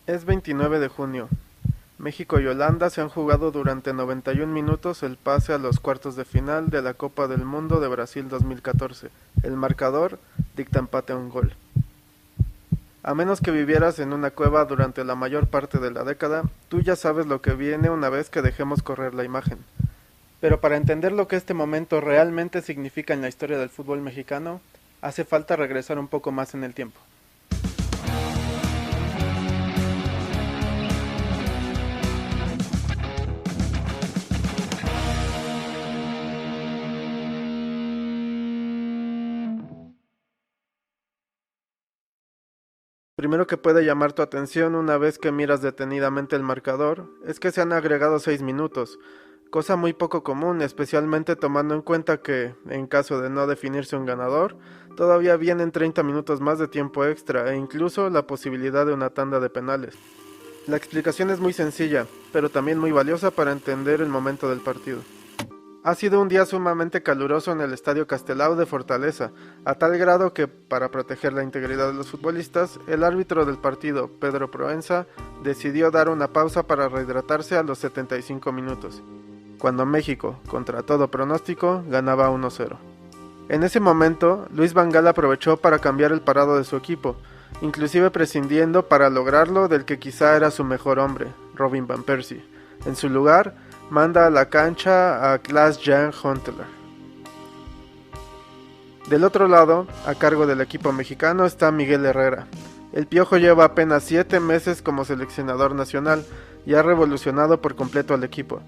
Es 29 de junio. México y Holanda se han jugado durante 91 minutos el pase a los cuartos de final de la Copa del Mundo de Brasil 2014. El marcador dicta empate a un gol. A menos que vivieras en una cueva durante la mayor parte de la década, tú ya sabes lo que viene una vez que dejemos correr la imagen. Pero para entender lo que este momento realmente significa en la historia del fútbol mexicano, hace falta regresar un poco más en el tiempo. Primero que puede llamar tu atención una vez que miras detenidamente el marcador es que se han agregado 6 minutos, cosa muy poco común, especialmente tomando en cuenta que, en caso de no definirse un ganador, todavía vienen 30 minutos más de tiempo extra e incluso la posibilidad de una tanda de penales. La explicación es muy sencilla, pero también muy valiosa para entender el momento del partido. Ha sido un día sumamente caluroso en el Estadio Castelao de Fortaleza, a tal grado que, para proteger la integridad de los futbolistas, el árbitro del partido, Pedro Proenza, decidió dar una pausa para rehidratarse a los 75 minutos, cuando México, contra todo pronóstico, ganaba 1-0. En ese momento, Luis Van Gaal aprovechó para cambiar el parado de su equipo, inclusive prescindiendo para lograrlo del que quizá era su mejor hombre, Robin Van Persie. En su lugar, manda a la cancha a Klaas-Jan Huntelaar. Del otro lado, a cargo del equipo mexicano está Miguel Herrera. El Piojo lleva apenas 7 meses como seleccionador nacional y ha revolucionado por completo al equipo.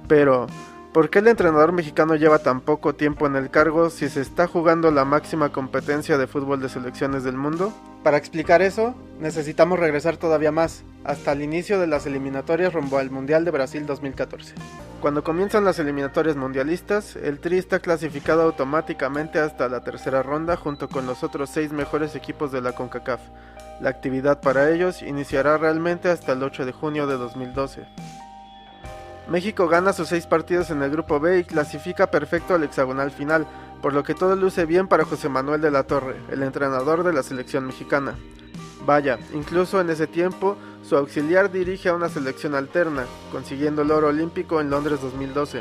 Pero, ¿por qué el entrenador mexicano lleva tan poco tiempo en el cargo si se está jugando la máxima competencia de fútbol de selecciones del mundo? Para explicar eso, necesitamos regresar todavía más, hasta el inicio de las eliminatorias rumbo al Mundial de Brasil 2014. Cuando comienzan las eliminatorias mundialistas, el Tri está clasificado automáticamente hasta la tercera ronda junto con los otros 6 mejores equipos de la CONCACAF. La actividad para ellos iniciará realmente hasta el 8 de junio de 2012. México gana sus 6 partidos en el grupo B y clasifica perfecto al hexagonal final, por lo que todo luce bien para José Manuel de la Torre, el entrenador de la selección mexicana. Vaya, incluso en ese tiempo, su auxiliar dirige a una selección alterna, consiguiendo el oro olímpico en Londres 2012.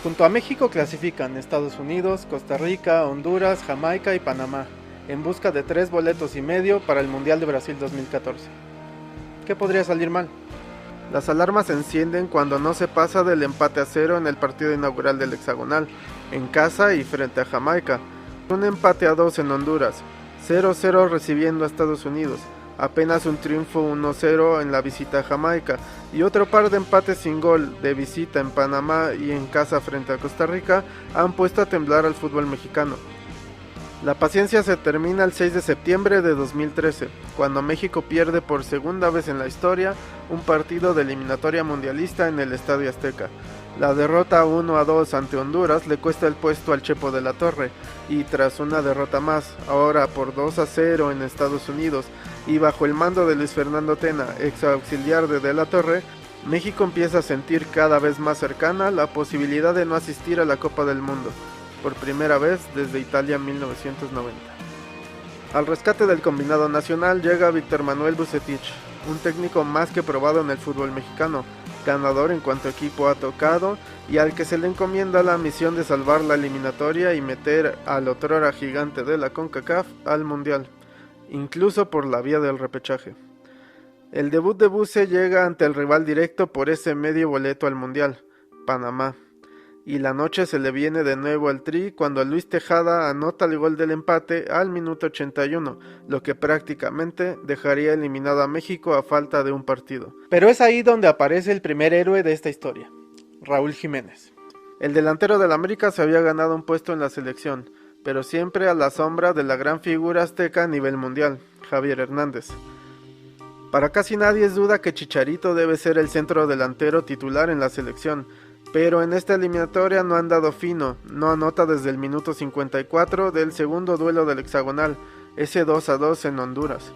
Junto a México clasifican Estados Unidos, Costa Rica, Honduras, Jamaica y Panamá, en busca de 3 boletos y medio para el Mundial de Brasil 2014. ¿Qué podría salir mal? Las alarmas se encienden cuando no se pasa del empate a 0 en el partido inaugural del hexagonal, en casa y frente a Jamaica, un empate a 2 en Honduras, 0-0 recibiendo a Estados Unidos, apenas un triunfo 1-0 en la visita a Jamaica y otro par de empates sin gol de visita en Panamá y en casa frente a Costa Rica han puesto a temblar al fútbol mexicano. La paciencia se termina el 6 de septiembre de 2013, cuando México pierde por segunda vez en la historia un partido de eliminatoria mundialista en el Estadio Azteca. La derrota 1-2 ante Honduras le cuesta el puesto al Chepo de la Torre, y tras una derrota más, ahora por 2-0 en Estados Unidos, y bajo el mando de Luis Fernando Tena, ex auxiliar de la Torre, México empieza a sentir cada vez más cercana la posibilidad de no asistir a la Copa del Mundo, por primera vez desde Italia 1990. Al rescate del combinado nacional llega Víctor Manuel Vucetich, un técnico más que probado en el fútbol mexicano, ganador en cuanto equipo ha tocado y al que se le encomienda la misión de salvar la eliminatoria y meter al otrora gigante de la CONCACAF al Mundial, incluso por la vía del repechaje. El debut de Vuce llega ante el rival directo por ese medio boleto al Mundial, Panamá. Y la noche se le viene de nuevo al Tri cuando Luis Tejada anota el gol del empate al minuto 81, lo que prácticamente dejaría eliminado a México a falta de un partido. Pero es ahí donde aparece el primer héroe de esta historia, Raúl Jiménez. El delantero del América se había ganado un puesto en la selección, pero siempre a la sombra de la gran figura azteca a nivel mundial, Javier Hernández. Para casi nadie es duda que Chicharito debe ser el centro delantero titular en la selección, pero en esta eliminatoria no han dado fino, no anota desde el minuto 54 del segundo duelo del hexagonal, ese 2-2 en Honduras.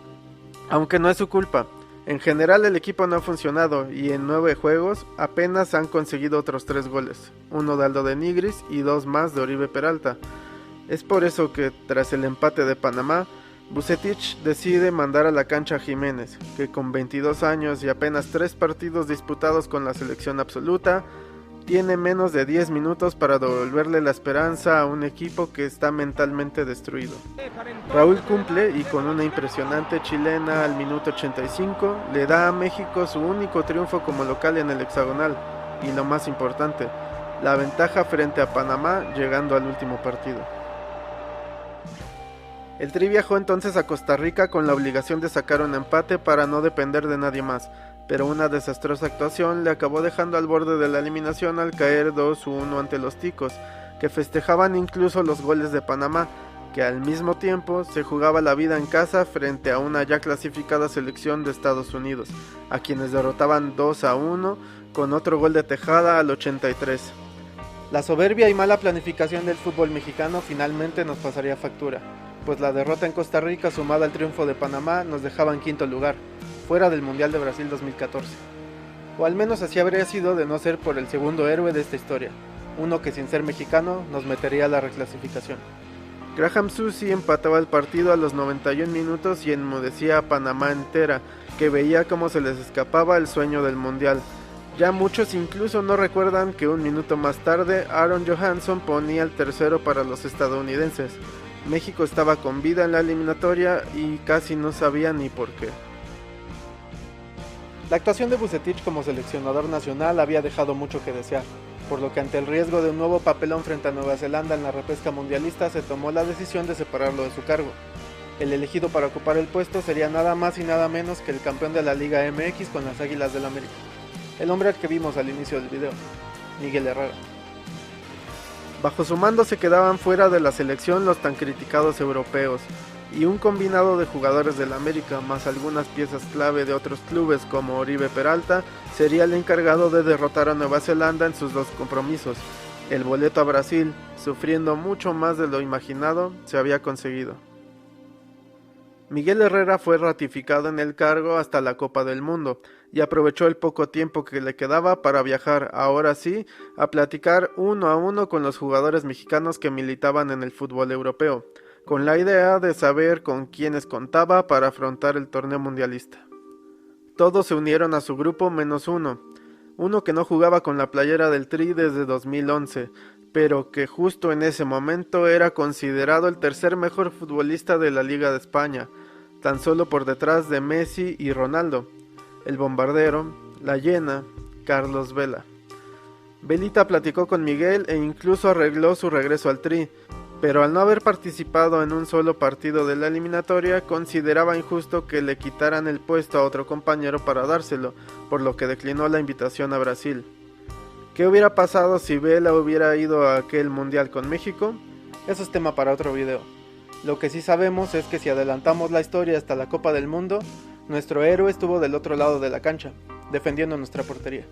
Aunque no es su culpa, en general el equipo no ha funcionado y en 9 juegos apenas han conseguido otros 3 goles, uno de Aldo de Nigris y 2 más de Oribe Peralta. Es por eso que tras el empate de Panamá, Vucetich decide mandar a la cancha a Jiménez, que con 22 años y apenas 3 partidos disputados con la selección absoluta, tiene menos de 10 minutos para devolverle la esperanza a un equipo que está mentalmente destruido. Raúl cumple y con una impresionante chilena al minuto 85 le da a México su único triunfo como local en el hexagonal y lo más importante, la ventaja frente a Panamá llegando al último partido. El Tri viajó entonces a Costa Rica con la obligación de sacar un empate para no depender de nadie más, pero una desastrosa actuación le acabó dejando al borde de la eliminación al caer 2-1 ante los ticos, que festejaban incluso los goles de Panamá, que al mismo tiempo se jugaba la vida en casa frente a una ya clasificada selección de Estados Unidos, a quienes derrotaban 2-1 con otro gol de Tejada al 83. La soberbia y mala planificación del fútbol mexicano finalmente nos pasaría factura, pues la derrota en Costa Rica sumada al triunfo de Panamá nos dejaba en quinto lugar, fuera del Mundial de Brasil 2014. O al menos así habría sido de no ser por el segundo héroe de esta historia, uno que sin ser mexicano nos metería a la reclasificación. Graham Zusi empataba el partido a los 91 minutos y enmudecía a Panamá entera, que veía cómo se les escapaba el sueño del Mundial. Ya muchos incluso no recuerdan que un minuto más tarde Aaron Johansson ponía el tercero para los estadounidenses. México estaba con vida en la eliminatoria y casi no sabía ni por qué. La actuación de Vucetich como seleccionador nacional había dejado mucho que desear, por lo que ante el riesgo de un nuevo papelón frente a Nueva Zelanda en la repesca mundialista se tomó la decisión de separarlo de su cargo. El elegido para ocupar el puesto sería nada más y nada menos que el campeón de la Liga MX con las Águilas del América, el hombre al que vimos al inicio del video, Miguel Herrera. Bajo su mando se quedaban fuera de la selección los tan criticados europeos, y un combinado de jugadores del América más algunas piezas clave de otros clubes como Oribe Peralta sería el encargado de derrotar a Nueva Zelanda en sus dos compromisos. El boleto a Brasil, sufriendo mucho más de lo imaginado, se había conseguido. Miguel Herrera fue ratificado en el cargo hasta la Copa del Mundo y aprovechó el poco tiempo que le quedaba para viajar, ahora sí, a platicar uno a uno con los jugadores mexicanos que militaban en el fútbol europeo, con la idea de saber con quiénes contaba para afrontar el torneo mundialista. Todos se unieron a su grupo menos uno que no jugaba con la playera del Tri desde 2011, pero que justo en ese momento era considerado el tercer mejor futbolista de la Liga de España, tan solo por detrás de Messi y Ronaldo, el bombardero, la hiena, Carlos Vela. Velita platicó con Miguel e incluso arregló su regreso al Tri, pero al no haber participado en un solo partido de la eliminatoria, consideraba injusto que le quitaran el puesto a otro compañero para dárselo, por lo que declinó la invitación a Brasil. ¿Qué hubiera pasado si Vela hubiera ido a aquel mundial con México? Eso es tema para otro video. Lo que sí sabemos es que si adelantamos la historia hasta la Copa del Mundo, nuestro héroe estuvo del otro lado de la cancha, defendiendo nuestra portería.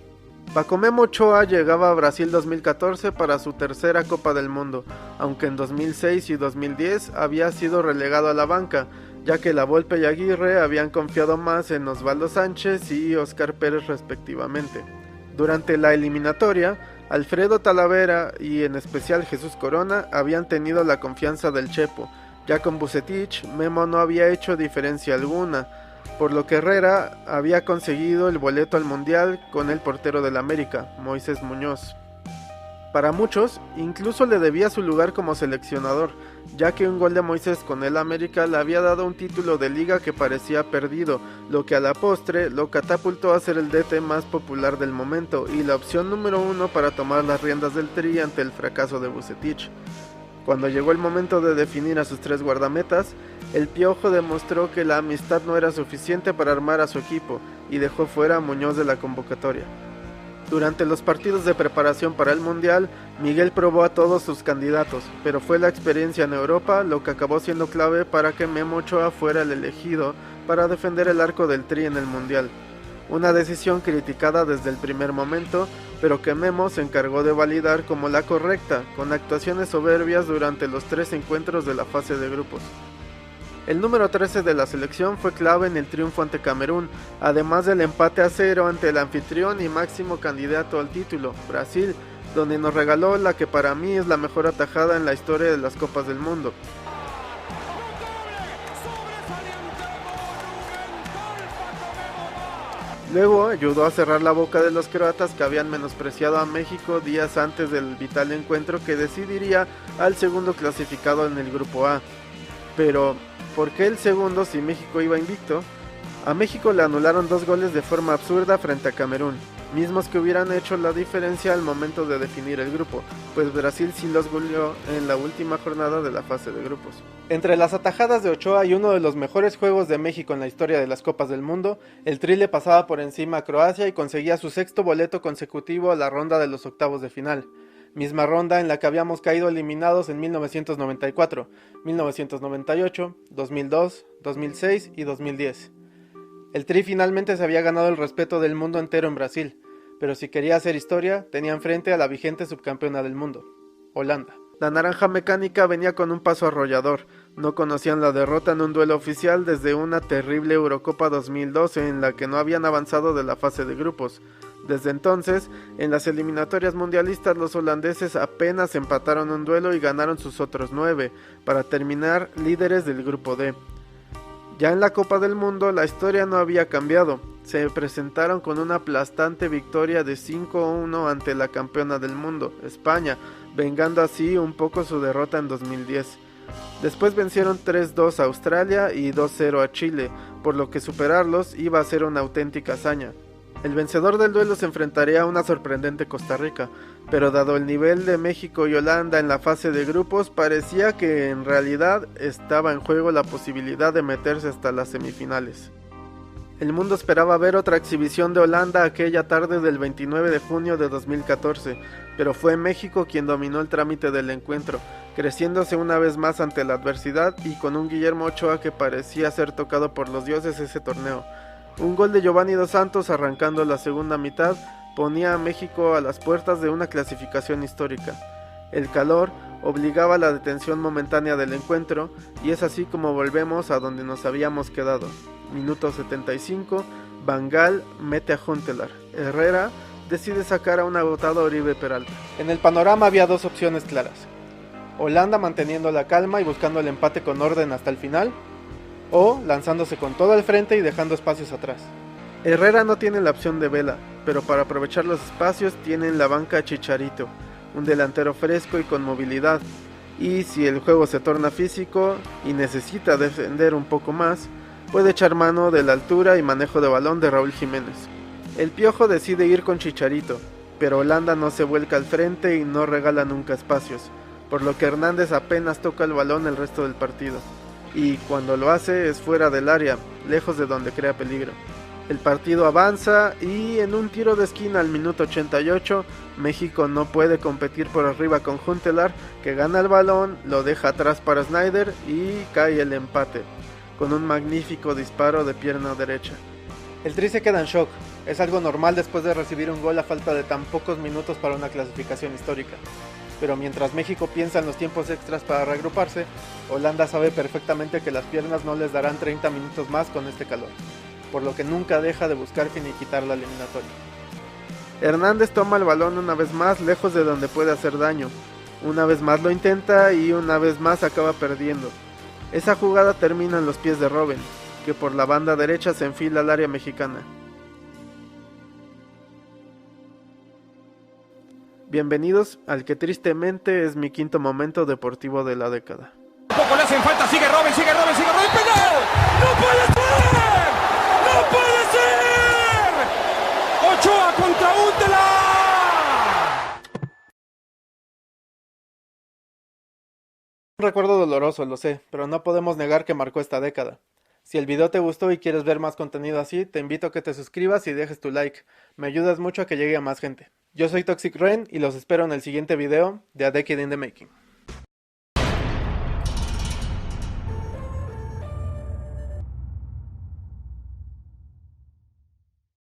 Paco Memo Ochoa llegaba a Brasil 2014 para su tercera Copa del Mundo, aunque en 2006 y 2010 había sido relegado a la banca, ya que La Volpe y Aguirre habían confiado más en Osvaldo Sánchez y Óscar Pérez respectivamente. Durante la eliminatoria, Alfredo Talavera y en especial Jesús Corona habían tenido la confianza del Chepo. Ya con Vucetich, Memo no había hecho diferencia alguna, por lo que Herrera había conseguido el boleto al Mundial con el portero del América, Moisés Muñoz. Para muchos, incluso le debía su lugar como seleccionador, ya que un gol de Moisés con el América le había dado un título de liga que parecía perdido, lo que a la postre lo catapultó a ser el DT más popular del momento y la opción número 1 para tomar las riendas del Tri ante el fracaso de Vucetich. Cuando llegó el momento de definir a sus tres guardametas, el Piojo demostró que la amistad no era suficiente para armar a su equipo y dejó fuera a Muñoz de la convocatoria. Durante los partidos de preparación para el Mundial, Miguel probó a todos sus candidatos, pero fue la experiencia en Europa lo que acabó siendo clave para que Memo Ochoa fuera el elegido para defender el arco del Tri en el Mundial. Una decisión criticada desde el primer momento, pero que Memo se encargó de validar como la correcta, con actuaciones soberbias durante los 3 encuentros de la fase de grupos. El número 13 de la selección fue clave en el triunfo ante Camerún, además del empate a 0 ante el anfitrión y máximo candidato al título, Brasil, donde nos regaló la que para mí es la mejor atajada en la historia de las Copas del Mundo. Luego ayudó a cerrar la boca de los croatas que habían menospreciado a México días antes del vital encuentro que decidiría al segundo clasificado en el grupo A. Pero, ¿por qué el segundo si México iba invicto? A México le anularon 2 goles de forma absurda frente a Camerún, mismos que hubieran hecho la diferencia al momento de definir el grupo, pues Brasil sí los goleó en la última jornada de la fase de grupos. Entre las atajadas de Ochoa y uno de los mejores juegos de México en la historia de las Copas del Mundo, el Tri le pasaba por encima a Croacia y conseguía su 6º boleto consecutivo a la ronda de los octavos de final. Misma ronda en la que habíamos caído eliminados en 1994, 1998, 2002, 2006 y 2010. El Tri finalmente se había ganado el respeto del mundo entero en Brasil, pero si quería hacer historia, tenía enfrente a la vigente subcampeona del mundo, Holanda. La naranja mecánica venía con un paso arrollador, no conocían la derrota en un duelo oficial desde una terrible Eurocopa 2012 en la que no habían avanzado de la fase de grupos. Desde entonces, en las eliminatorias mundialistas los holandeses apenas empataron un duelo y ganaron sus otros 9, para terminar líderes del grupo D. Ya en la Copa del Mundo la historia no había cambiado, se presentaron con una aplastante victoria de 5-1 ante la campeona del mundo, España, vengando así un poco su derrota en 2010. Después vencieron 3-2 a Australia y 2-0 a Chile, por lo que superarlos iba a ser una auténtica hazaña. El vencedor del duelo se enfrentaría a una sorprendente Costa Rica, pero dado el nivel de México y Holanda en la fase de grupos, parecía que en realidad estaba en juego la posibilidad de meterse hasta las semifinales. El mundo esperaba ver otra exhibición de Holanda aquella tarde del 29 de junio de 2014, pero fue México quien dominó el trámite del encuentro, creciéndose una vez más ante la adversidad y con un Guillermo Ochoa que parecía ser tocado por los dioses ese torneo. Un gol de Giovanni Dos Santos arrancando la segunda mitad ponía a México a las puertas de una clasificación histórica. El calor obligaba a la detención momentánea del encuentro y es así como volvemos a donde nos habíamos quedado. Minuto 75, Van Gaal mete a Huntelaar. Herrera decide sacar a un agotado Oribe Peralta. En el panorama había 2 opciones claras. Holanda manteniendo la calma y buscando el empate con orden hasta el final, o lanzándose con todo al frente y dejando espacios atrás. Herrera no tiene la opción de Vela, pero para aprovechar los espacios tiene en la banca a Chicharito, un delantero fresco y con movilidad, y si el juego se torna físico y necesita defender un poco más, puede echar mano de la altura y manejo de balón de Raúl Jiménez. El Piojo decide ir con Chicharito, pero Holanda no se vuelca al frente y no regala nunca espacios, por lo que Hernández apenas toca el balón el resto del partido. Y cuando lo hace es fuera del área, lejos de donde crea peligro. El partido avanza y en un tiro de esquina al minuto 88, México no puede competir por arriba con Huntelaar, que gana el balón, lo deja atrás para Snyder y cae el empate, con un magnífico disparo de pierna derecha. El Tri se queda en shock, es algo normal después de recibir un gol a falta de tan pocos minutos para una clasificación histórica. Pero mientras México piensa en los tiempos extras para reagruparse, Holanda sabe perfectamente que las piernas no les darán 30 minutos más con este calor, por lo que nunca deja de buscar finiquitar la eliminatoria. Hernández toma el balón una vez más lejos de donde puede hacer daño, una vez más lo intenta y una vez más acaba perdiendo. Esa jugada termina en los pies de Robben, que por la banda derecha se enfila al área mexicana. Bienvenidos al que tristemente es mi 5º momento deportivo de la década. Poco le hacen falta, sigue Robben, ¡penal! ¡No puede ser! ¡No puede ser! ¡Ochoa contra Huntelaar! Un recuerdo doloroso, lo sé, pero no podemos negar que marcó esta década. Si el video te gustó y quieres ver más contenido así, te invito a que te suscribas y dejes tu like. Me ayudas mucho a que llegue a más gente. Yo soy Toxic Ren y los espero en el siguiente video de A Decade in the Making.